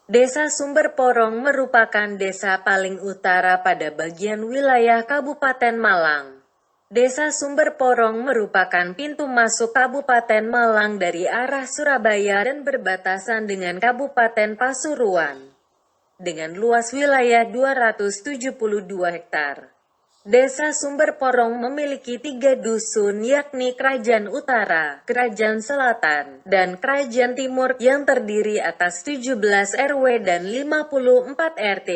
Desa Sumber Porong merupakan desa paling utara pada bagian wilayah Kabupaten Malang. Desa Sumber Porong merupakan pintu masuk Kabupaten Malang dari arah Surabaya dan berbatasan dengan Kabupaten Pasuruan. Dengan luas wilayah 272 hektar. Desa Sumber Porong memiliki 3 dusun yakni Kerajaan Utara, Kerajaan Selatan, dan Kerajaan Timur yang terdiri atas 17 RW dan 54 RT.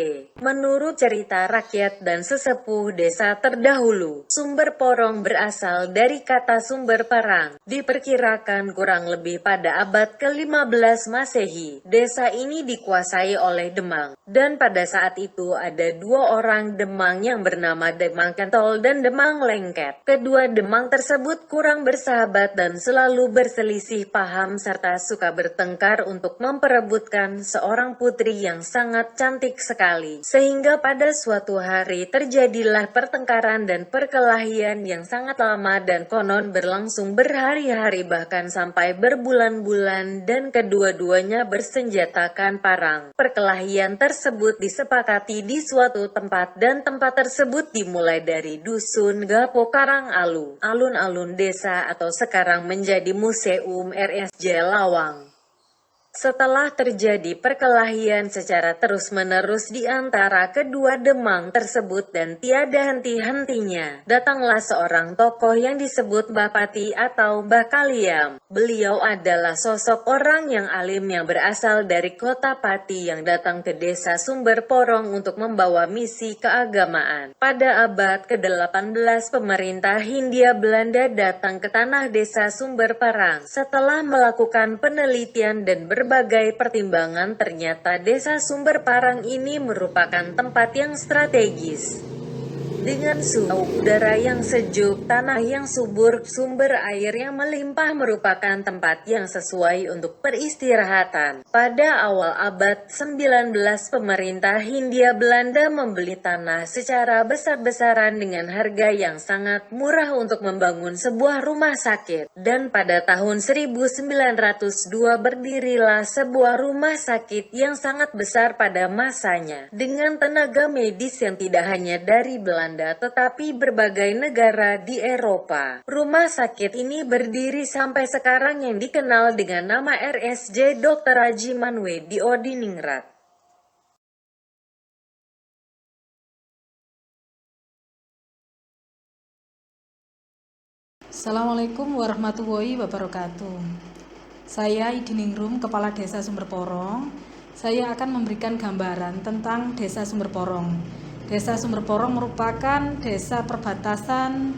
Menurut cerita rakyat dan sesepuh desa terdahulu, Sumber Porong berasal dari kata sumber parang. Diperkirakan kurang lebih pada abad ke-15 Masehi, desa ini dikuasai oleh Demang. Dan pada saat itu ada 2 orang Demang yang bernama Demang Kentol dan Demang Lengket. Kedua Demang tersebut kurang bersahabat dan selalu berselisih paham serta suka bertengkar untuk memperebutkan seorang putri yang sangat cantik sekali. Sehingga pada suatu hari terjadilah pertengkaran dan perkelahian yang sangat lama dan konon berlangsung berhari-hari bahkan sampai berbulan-bulan dan kedua-duanya bersenjatakan parang. Perkelahian tersebut disepakati di suatu tempat dan tempat tersebut dimulai dari Dusun Gapo Karang alun-alun desa atau sekarang menjadi Museum RSJ Lawang. Setelah terjadi perkelahian secara terus-menerus di antara kedua Demang tersebut dan tiada henti-hentinya, datanglah seorang tokoh yang disebut Mbah Pati atau Mbah Kaliam. Beliau adalah sosok orang yang alim yang berasal dari kota Pati yang datang ke desa Sumber Porong untuk membawa misi keagamaan. Pada abad ke-18 pemerintah Hindia Belanda datang ke tanah desa Sumber Parang. Setelah melakukan penelitian dan berbagai pertimbangan ternyata desa Sumber Parang ini merupakan tempat yang strategis. Dengan suhu udara yang sejuk, tanah yang subur, sumber air yang melimpah merupakan tempat yang sesuai untuk peristirahatan. Pada awal abad 19 pemerintah Hindia Belanda membeli tanah secara besar-besaran dengan harga yang sangat murah untuk membangun sebuah rumah sakit. Dan pada tahun 1902 berdirilah sebuah rumah sakit yang sangat besar pada masanya. Dengan tenaga medis yang tidak hanya dari Belanda tetapi berbagai negara di Eropa. Rumah sakit ini berdiri sampai sekarang yang dikenal dengan nama RSJ Dr. Haji Manwe di Odiningrat. Assalamualaikum warahmatullahi wabarakatuh. Saya Idiningrum, Kepala Desa Sumber Porong. Saya akan memberikan gambaran tentang Desa Sumber Porong. Desa Sumber Porong merupakan desa perbatasan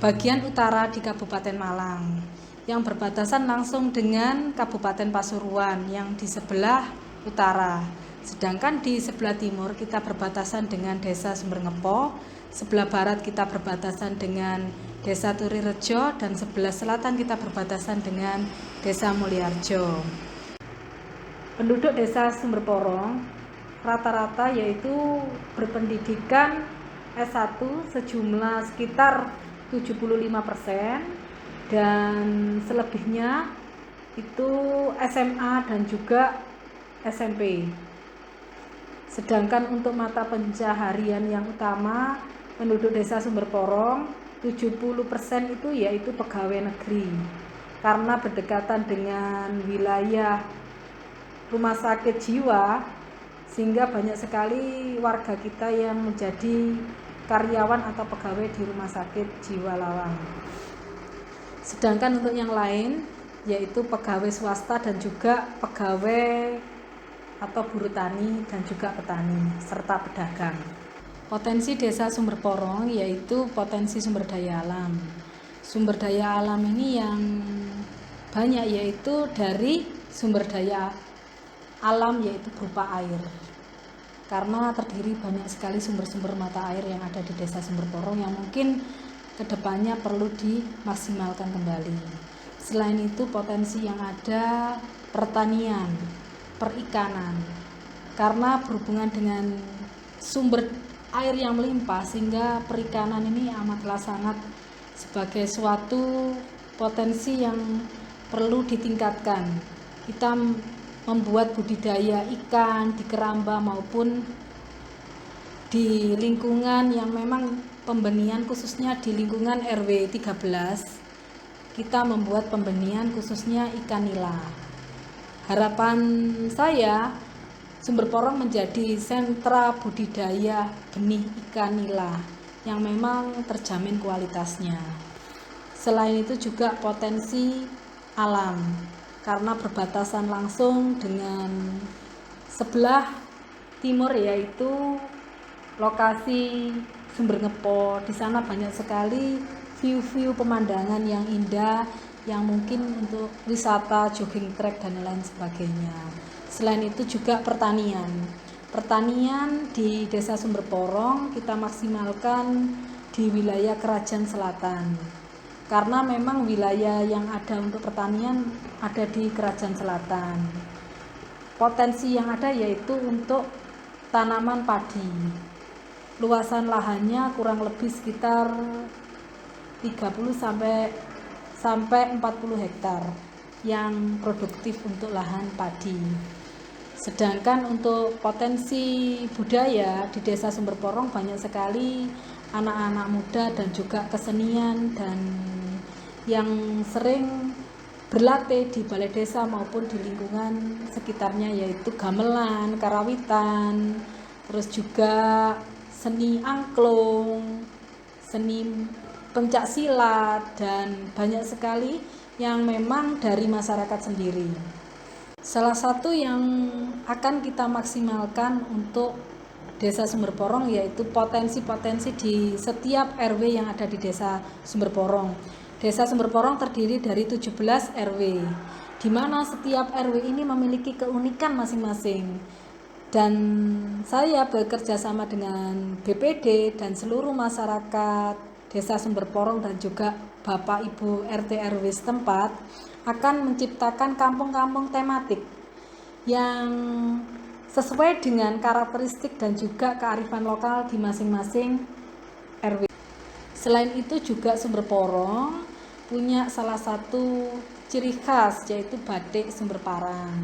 bagian utara di Kabupaten Malang yang berbatasan langsung dengan Kabupaten Pasuruan yang di sebelah utara. Sedangkan di sebelah timur kita berbatasan dengan Desa Sumber Ngepo, sebelah barat kita berbatasan dengan Desa Turirejo, dan sebelah selatan kita berbatasan dengan Desa Mulyarejo. Penduduk Desa Sumber Porong rata-rata yaitu berpendidikan S1 sejumlah sekitar 75% dan selebihnya itu SMA dan juga SMP. Sedangkan untuk mata pencaharian yang utama penduduk Desa Sumber Porong 70% itu yaitu pegawai negeri, karena berdekatan dengan wilayah rumah sakit jiwa sehingga banyak sekali warga kita yang menjadi karyawan atau pegawai di rumah sakit jiwa Lawang. Sedangkan untuk yang lain yaitu pegawai swasta dan juga pegawai atau buruh tani dan juga petani serta pedagang. Potensi Desa Sumber Porong yaitu potensi sumber daya alam. Sumber daya alam ini yang banyak yaitu dari sumber daya alam yaitu berupa air. Karena terdiri banyak sekali sumber-sumber mata air yang ada di Desa Sumber Porong yang mungkin kedepannya perlu dimaksimalkan kembali. Selain itu potensi yang ada pertanian, perikanan. Karena berhubungan dengan sumber air yang melimpah sehingga perikanan ini amatlah sangat sebagai suatu potensi yang perlu ditingkatkan. Kita membuat budidaya ikan di keramba maupun di lingkungan yang memang pembenihan, khususnya di lingkungan RW 13 kita membuat pembenihan khususnya ikan nila. Harapan saya Sumber Porong menjadi sentra budidaya benih ikan nila yang memang terjamin kualitasnya. Selain itu juga potensi alam karena berbatasan langsung dengan sebelah timur, yaitu lokasi Sumber Ngepo. Di sana banyak sekali view-view pemandangan yang indah yang mungkin untuk wisata, jogging track dan lain sebagainya. Selain itu juga pertanian di Desa Sumber Porong kita maksimalkan di wilayah Kerajaan Selatan, karena memang wilayah yang ada untuk pertanian ada di Kerajaan Selatan. Potensi yang ada yaitu untuk tanaman padi. Luasan lahannya kurang lebih sekitar 30 sampai 40 hektar yang produktif untuk lahan padi. Sedangkan untuk potensi budaya di Desa Sumber Porong banyak sekali anak-anak muda dan juga kesenian dan yang sering berlatih di balai desa maupun di lingkungan sekitarnya, yaitu gamelan, karawitan, terus juga seni angklung, seni pencak silat, dan banyak sekali yang memang dari masyarakat sendiri. Salah satu yang akan kita maksimalkan untuk Desa Sumber Porong yaitu potensi-potensi di setiap RW yang ada di Desa Sumber Porong. Desa Sumber Porong terdiri dari 17 RW, di mana setiap RW ini memiliki keunikan masing-masing. Dan saya bekerja sama dengan BPD dan seluruh masyarakat Desa Sumber Porong dan juga Bapak Ibu RT RW setempat akan menciptakan kampung-kampung tematik yang sesuai dengan karakteristik dan juga kearifan lokal di masing-masing RW. Selain itu juga Sumber Porong punya salah satu ciri khas yaitu batik Sumber Parang.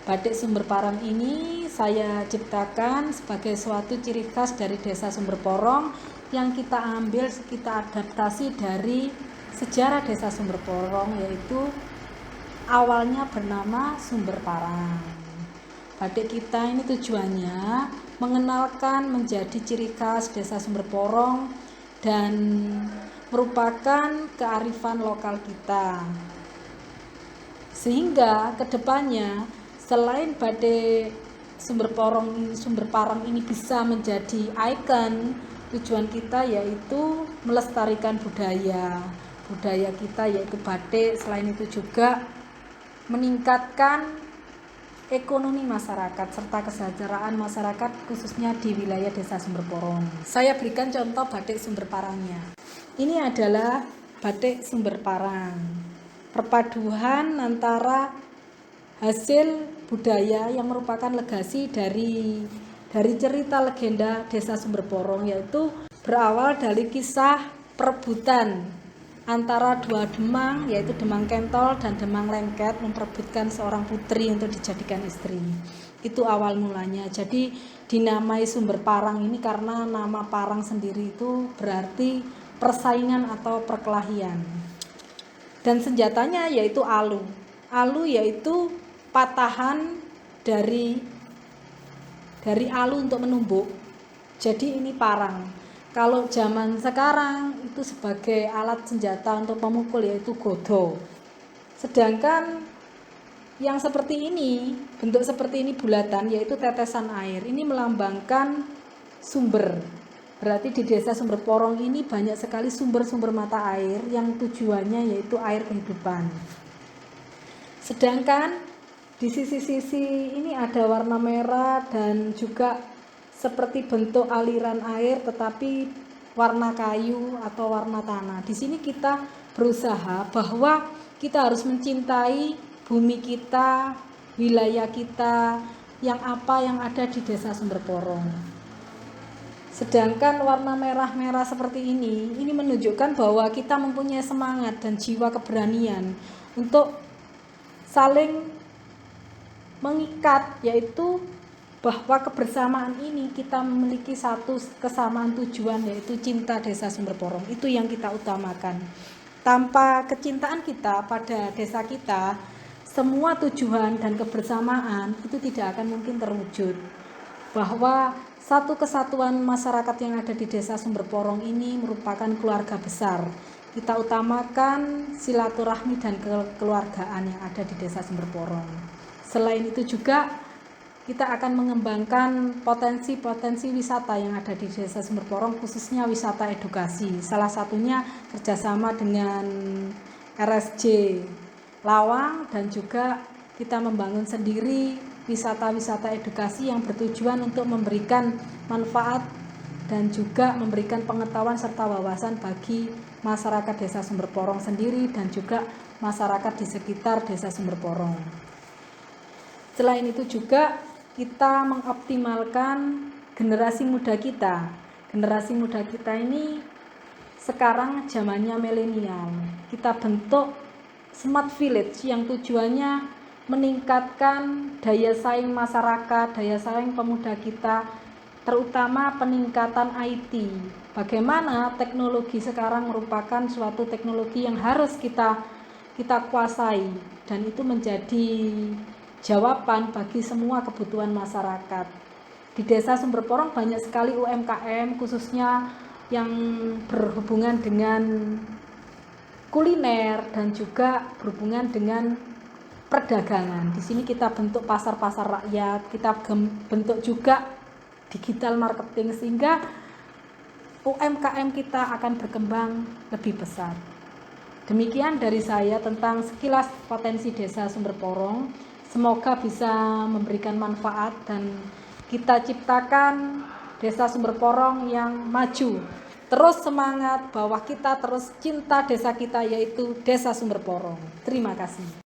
Batik Sumber Parang ini saya ciptakan sebagai suatu ciri khas dari Desa Sumber Porong yang kita ambil, kita adaptasi dari sejarah Desa Sumber Porong, yaitu awalnya bernama Sumber Parang. Batik kita ini tujuannya mengenalkan menjadi ciri khas Desa Sumber Porong dan merupakan kearifan lokal kita. Sehingga kedepannya selain batik Sumber Parang ini bisa menjadi ikon, tujuan kita yaitu melestarikan budaya kita yaitu batik. Selain itu juga meningkatkan ekonomi masyarakat serta kesejahteraan masyarakat khususnya di wilayah Desa Sumber Porong. Saya berikan contoh batik Sumber Parangnya. Ini adalah batik Sumber Parang, perpaduan antara hasil budaya yang merupakan legasi dari cerita legenda Desa Sumber Porong, yaitu berawal dari kisah perebutan antara dua demang, yaitu Demang Kentol dan Demang Lengket, memperebutkan seorang putri untuk dijadikan istri. Itu awal mulanya. Jadi dinamai Sumber Parang ini karena nama Parang sendiri itu berarti persaingan atau perkelahian. Dan senjatanya yaitu alu. Alu yaitu patahan dari alu untuk menumbuk. Jadi ini parang. Kalau zaman sekarang itu sebagai alat senjata untuk memukul yaitu godo. Sedangkan yang seperti ini, bentuk seperti ini bulatan yaitu tetesan air. Ini melambangkan sumber. Berarti di Desa Sumber Porong ini banyak sekali sumber-sumber mata air yang tujuannya yaitu air kehidupan. Sedangkan di sisi-sisi ini ada warna merah dan juga seperti bentuk aliran air tetapi warna kayu atau warna tanah. Di sini kita berusaha bahwa kita harus mencintai bumi kita, wilayah kita, yang ada di Desa Sumber Porong. Sedangkan warna merah-merah seperti ini menunjukkan bahwa kita mempunyai semangat dan jiwa keberanian untuk saling mengikat, yaitu bahwa kebersamaan ini kita memiliki satu kesamaan tujuan, yaitu cinta Desa Sumber Porong. Itu yang kita utamakan. Tanpa kecintaan kita pada desa kita, semua tujuan dan kebersamaan itu tidak akan mungkin terwujud. Bahwa satu kesatuan masyarakat yang ada di Desa Sumber Porong ini merupakan keluarga besar. Kita utamakan silaturahmi dan kekeluargaan yang ada di Desa Sumber Porong. Selain itu juga kita akan mengembangkan potensi-potensi wisata yang ada di Desa Sumber Porong, khususnya wisata edukasi. Salah satunya kerjasama dengan RSJ Lawang, dan juga kita membangun sendiri wisata-wisata edukasi yang bertujuan untuk memberikan manfaat dan juga memberikan pengetahuan serta wawasan bagi masyarakat Desa Sumber Porong sendiri dan juga masyarakat di sekitar Desa Sumber Porong. Selain itu juga kita mengoptimalkan generasi muda kita. Generasi muda kita ini sekarang zamannya milenial. Kita bentuk smart village yang tujuannya meningkatkan daya saing masyarakat, daya saing pemuda kita, terutama peningkatan IT. Bagaimana teknologi sekarang merupakan suatu teknologi yang harus kita kuasai, dan itu menjadi jawaban bagi semua kebutuhan masyarakat. Di Desa Sumber Porong banyak sekali UMKM, khususnya yang berhubungan dengan kuliner dan juga berhubungan dengan perdagangan. Di sini kita bentuk pasar-pasar rakyat, kita bentuk juga digital marketing, sehingga UMKM kita akan berkembang lebih besar. Demikian dari saya tentang sekilas potensi Desa Sumber Porong. Semoga bisa memberikan manfaat dan kita ciptakan Desa Sumber Porong yang maju. Terus semangat bahwa kita terus cinta desa kita, yaitu Desa Sumber Porong. Terima kasih.